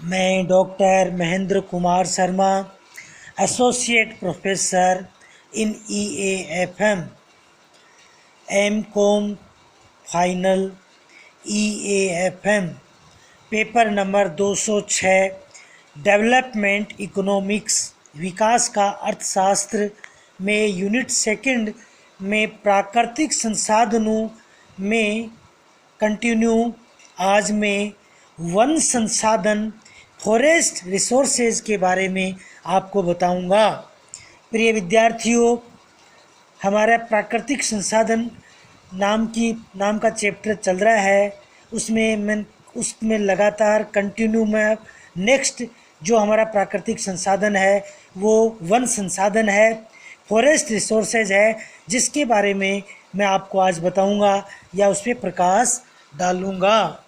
मैं doctor Mahendra Kumar Sharma, associate professor in EAFM, M Com final EAFM, paper number 206, development economics, विकास का अर्थशास्त्र में यूनिट सेकंड में प्राकृतिक संसाधनों में कंटिन्यू। आज मैं वन संसाधन फॉरेस्ट रिसोर्सेज के बारे में आपको बताऊंगा। प्रिय विद्यार्थियों, हमारा प्राकृतिक संसाधन नाम का चैप्टर चल रहा है। उसमें लगातार कंटिन्यू में नेक्स्ट जो हमारा प्राकृतिक संसाधन है वो वन संसाधन है, फॉरेस्ट रिसोर्सेज है, जिसके बारे में मैं आपको आज बताऊंगा या उस पर प्रकाश डालूंगा।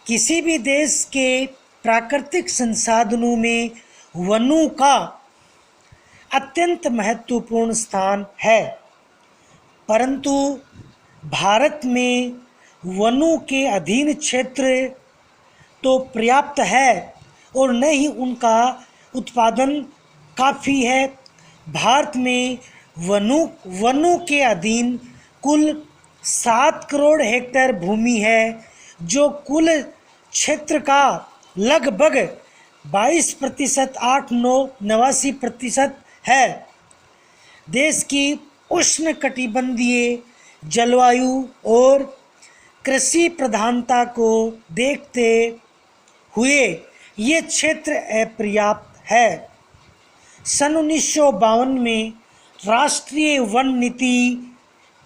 किसी भी देश के प्राकृतिक संसाधनों में वनों का अत्यंत महत्वपूर्ण स्थान है, परंतु भारत में वनों के अधीन क्षेत्र तो पर्याप्त है और न ही उनका उत्पादन काफ़ी है। भारत में वनों के अधीन कुल 7 करोड़ हेक्टेयर भूमि है, जो कुल क्षेत्र का लगभग 22%, 89% है। देश की उष्णकटिबंधीय जलवायु और कृषि प्रधानता को देखते हुए ये क्षेत्र अपर्याप्त है। सन 1952 में राष्ट्रीय वन नीति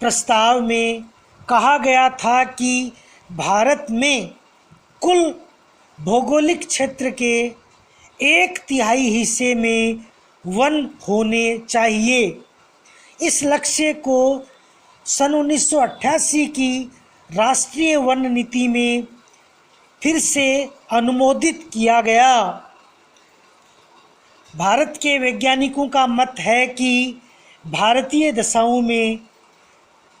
प्रस्ताव में कहा गया था कि भारत में कुल भौगोलिक क्षेत्र के 1/3 हिस्से में वन होने चाहिए। इस लक्ष्य को सन 1988 की राष्ट्रीय वन नीति में फिर से अनुमोदित किया गया। भारत के वैज्ञानिकों का मत है कि भारतीय दशाओं में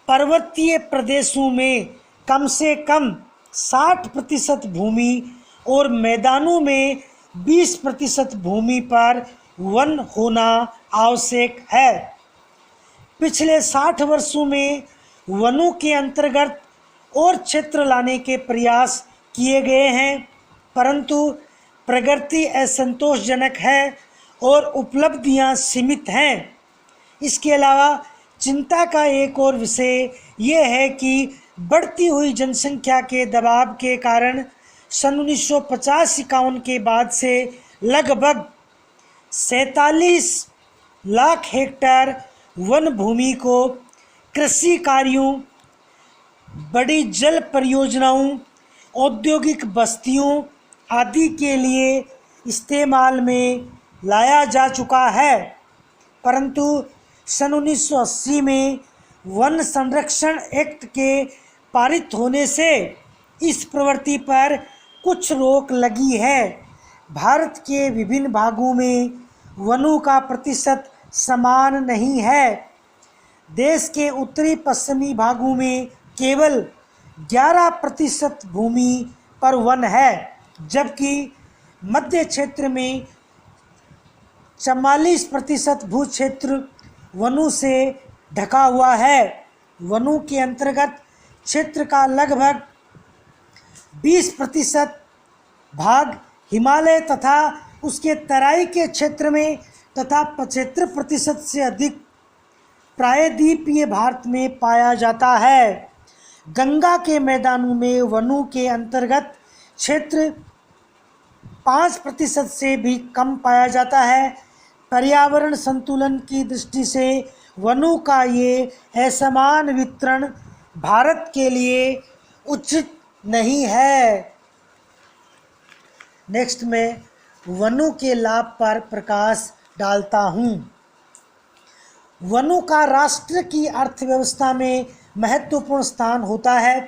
पर्वतीय प्रदेशों में कम से कम 60% भूमि और मैदानों में 20% भूमि पर वन होना आवश्यक है। पिछले 60 वर्षों में वनों के अंतर्गत और क्षेत्र लाने के प्रयास किए गए हैं, परंतु प्रगति असंतोषजनक है और उपलब्धियां सीमित हैं। इसके अलावा चिंता का एक और विषय ये है कि बढ़ती हुई जनसंख्या के दबाव के कारण सन 1950-51 के बाद से लगभग 47 लाख हेक्टेयर वन भूमि को कृषि कार्यों, बड़ी जल परियोजनाओं, औद्योगिक बस्तियों आदि के लिए इस्तेमाल में लाया जा चुका है, परंतु सन 1980 में वन संरक्षण एक्ट के पारित होने से इस प्रवृत्ति पर कुछ रोक लगी है। भारत के विभिन्न भागों में वनों का प्रतिशत समान नहीं है। देश के उत्तरी पश्चिमी भागों में केवल 11% भूमि पर वन है, जबकि मध्य क्षेत्र में 44% भू क्षेत्र वनों से ढका हुआ है। वनों के अंतर्गत क्षेत्र का लगभग 20% भाग हिमालय तथा उसके तराई के क्षेत्र में तथा 75% से अधिक प्रायद्वीपीय भारत में पाया जाता है। गंगा के मैदानों में वनों के अंतर्गत क्षेत्र 5% से भी कम पाया जाता है। पर्यावरण संतुलन की दृष्टि से वनों का ये असमान वितरण भारत के लिए उचित नहीं है। नेक्स्ट में वनों के लाभ पर प्रकाश डालता हूँ। वनों का राष्ट्र की अर्थव्यवस्था में महत्वपूर्ण स्थान होता है।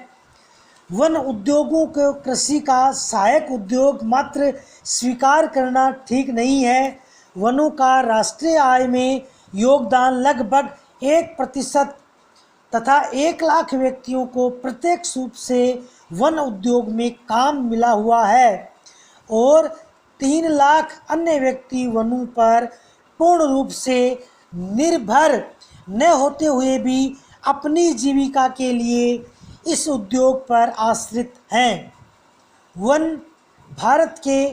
वन उद्योगों को कृषि का सहायक उद्योग मात्र स्वीकार करना ठीक नहीं है। वनों का राष्ट्रीय आय में योगदान लगभग 1% तथा 1 लाख व्यक्तियों को प्रत्यक्ष रूप से वन उद्योग में काम मिला हुआ है। और 3 लाख अन्य व्यक्ति वनों पर पूर्ण रूप से निर्भर न होते हुए भी अपनी जीविका के लिए इस उद्योग पर आश्रित हैं। वन भारत के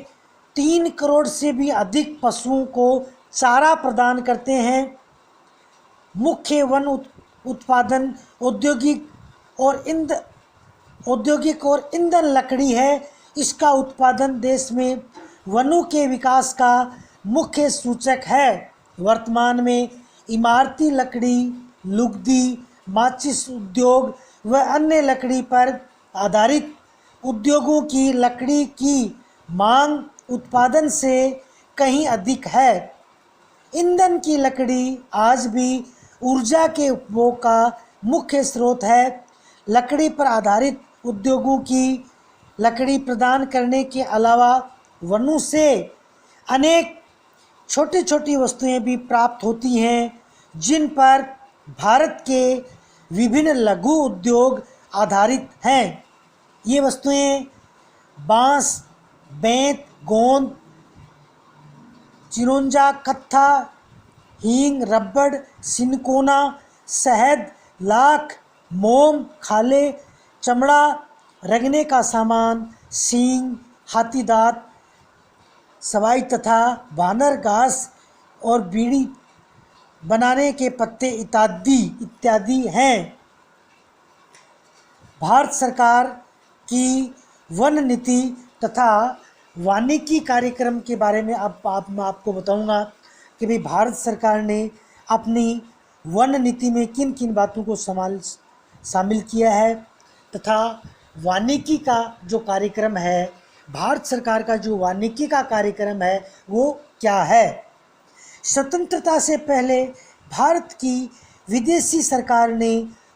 3 करोड़ से भी अधिक पशुओं को चारा प्रदान करते हैं। मुख्य वन उत्पादन औद्योगिक और ईंधन लकड़ी है। इसका उत्पादन देश में वनों के विकास का मुख्य सूचक है। वर्तमान में इमारती लकड़ी, लुगदी, माचिस उद्योग व अन्य लकड़ी पर आधारित उद्योगों की लकड़ी की मांग उत्पादन से कहीं अधिक है। ईंधन की लकड़ी आज भी ऊर्जा के उपभोग का मुख्य स्रोत है। लकड़ी पर आधारित उद्योगों की लकड़ी प्रदान करने के अलावा वनों से अनेक छोटी छोटी वस्तुएं भी प्राप्त होती हैं, जिन पर भारत के विभिन्न लघु उद्योग आधारित हैं। ये वस्तुएं बांस, बेंत, गोंद, चिरौंजा, कत्था, हींग, रबड़, सिनकोना, शहद, लाख, मोम, खाले, चमड़ा, रगने का सामान, सींग, हाथी दांत, सवाई तथा वानर घास और बीड़ी बनाने के पत्ते इत्यादि हैं। भारत सरकार की वन नीति तथा वानिकी कार्यक्रम के बारे में मैं आपको बताऊंगा कि भाई भारत सरकार ने अपनी वन नीति में किन किन बातों को शामिल किया है तथा वानिकी का जो कार्यक्रम है, भारत सरकार का जो वानिकी का कार्यक्रम है वो क्या है। स्वतंत्रता से पहले भारत की विदेशी सरकार ने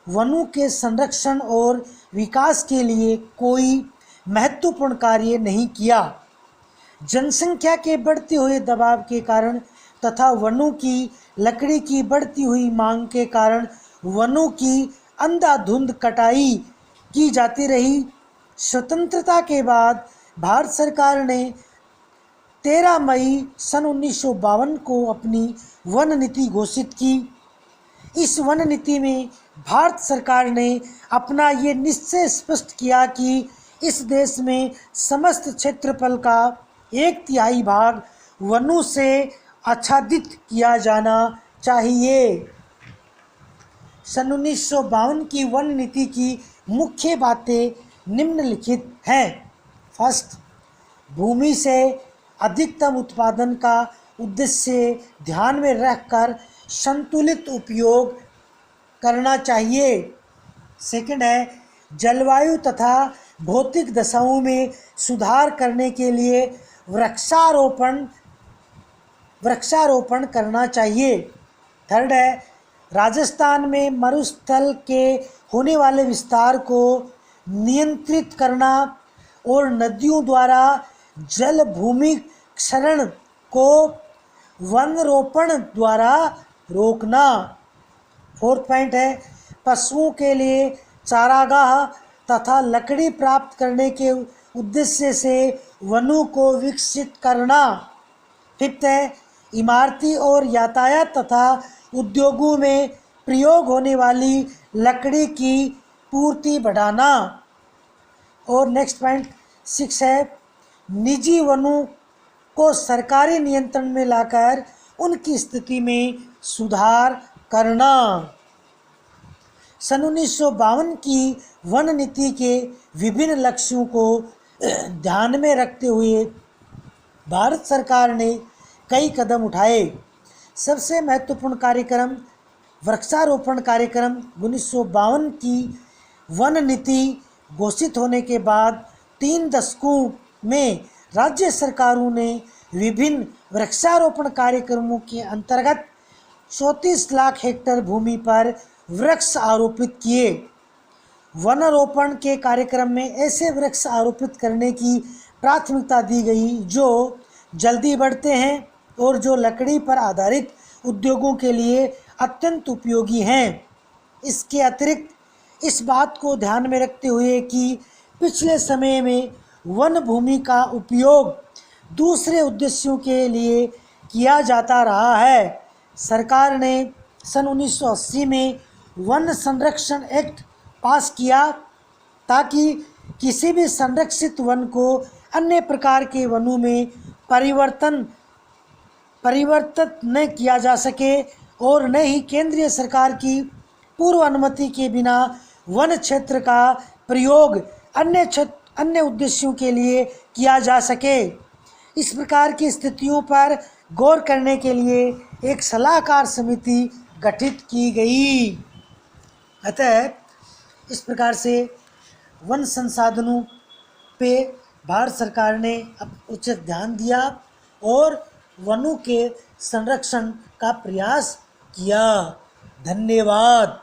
वनों के संरक्षण और विकास के लिए कोई महत्वपूर्ण कार्य नहीं किया। जनसंख्या के बढ़ते हुए दबाव के कारण तथा वनों की लकड़ी की बढ़ती हुई मांग के कारण वनों की अंधाधुंध कटाई की जाती रही। स्वतंत्रता के बाद भारत सरकार ने 13 मई सन 1952 को अपनी वन नीति घोषित की। इस वन नीति में भारत सरकार ने अपना ये निश्चय स्पष्ट किया कि इस देश में समस्त क्षेत्रफल का 1/3 भाग वनों से आच्छादित किया जाना चाहिए। सन 1952 की वन नीति की मुख्य बातें निम्नलिखित हैं। फर्स्ट, भूमि से अधिकतम उत्पादन का उद्देश्य ध्यान में रखकर संतुलित उपयोग करना चाहिए। सेकंड है, जलवायु तथा भौतिक दशाओं में सुधार करने के लिए वृक्षारोपण करना चाहिए। थर्ड है, राजस्थान में मरुस्थल के होने वाले विस्तार को नियंत्रित करना और नदियों द्वारा जल भूमि क्षरण को वन रोपण द्वारा रोकना। फोर्थ पॉइंट है, पशुओं के लिए चारागाह तथा लकड़ी प्राप्त करने के उद्देश्य से वनों को विकसित करना। फिफ्थ है, इमारती और यातायात तथा उद्योगों में प्रयोग होने वाली लकड़ी की पूर्ति बढ़ाना। और नेक्स्ट पॉइंट 6 है, निजी वनों को सरकारी नियंत्रण में लाकर उनकी स्थिति में सुधार करना। सन 1952 की वन नीति के विभिन्न लक्ष्यों को ध्यान में रखते हुए भारत सरकार ने कई कदम उठाए। सबसे महत्वपूर्ण कार्यक्रम वृक्षारोपण कार्यक्रम। 1952 की वन नीति घोषित होने के बाद 3 दशकों में राज्य सरकारों ने विभिन्न वृक्षारोपण कार्यक्रमों के अंतर्गत 34 लाख हेक्टेयर भूमि पर वृक्ष आरोपित किए। वनारोपण के कार्यक्रम में ऐसे वृक्ष आरोपित करने की प्राथमिकता दी गई जो जल्दी बढ़ते हैं और जो लकड़ी पर आधारित उद्योगों के लिए अत्यंत उपयोगी हैं। इसके अतिरिक्त इस बात को ध्यान में रखते हुए कि पिछले समय में वन भूमि का उपयोग दूसरे उद्देश्यों के लिए किया जाता रहा है। सरकार ने सन 1980 में वन संरक्षण एक्ट पास किया ताकि किसी भी संरक्षित वन को अन्य प्रकार के वनों में परिवर्तित न किया जा सके और न ही केंद्रीय सरकार की पूर्व अनुमति के बिना वन क्षेत्र का प्रयोग अन्य उद्देश्यों के लिए किया जा सके। इस प्रकार की स्थितियों पर गौर करने के लिए एक सलाहकार समिति गठित की गई। अतः इस प्रकार से वन संसाधनों पे भारत सरकार ने उचित ध्यान दिया और वनों के संरक्षण का प्रयास किया। धन्यवाद।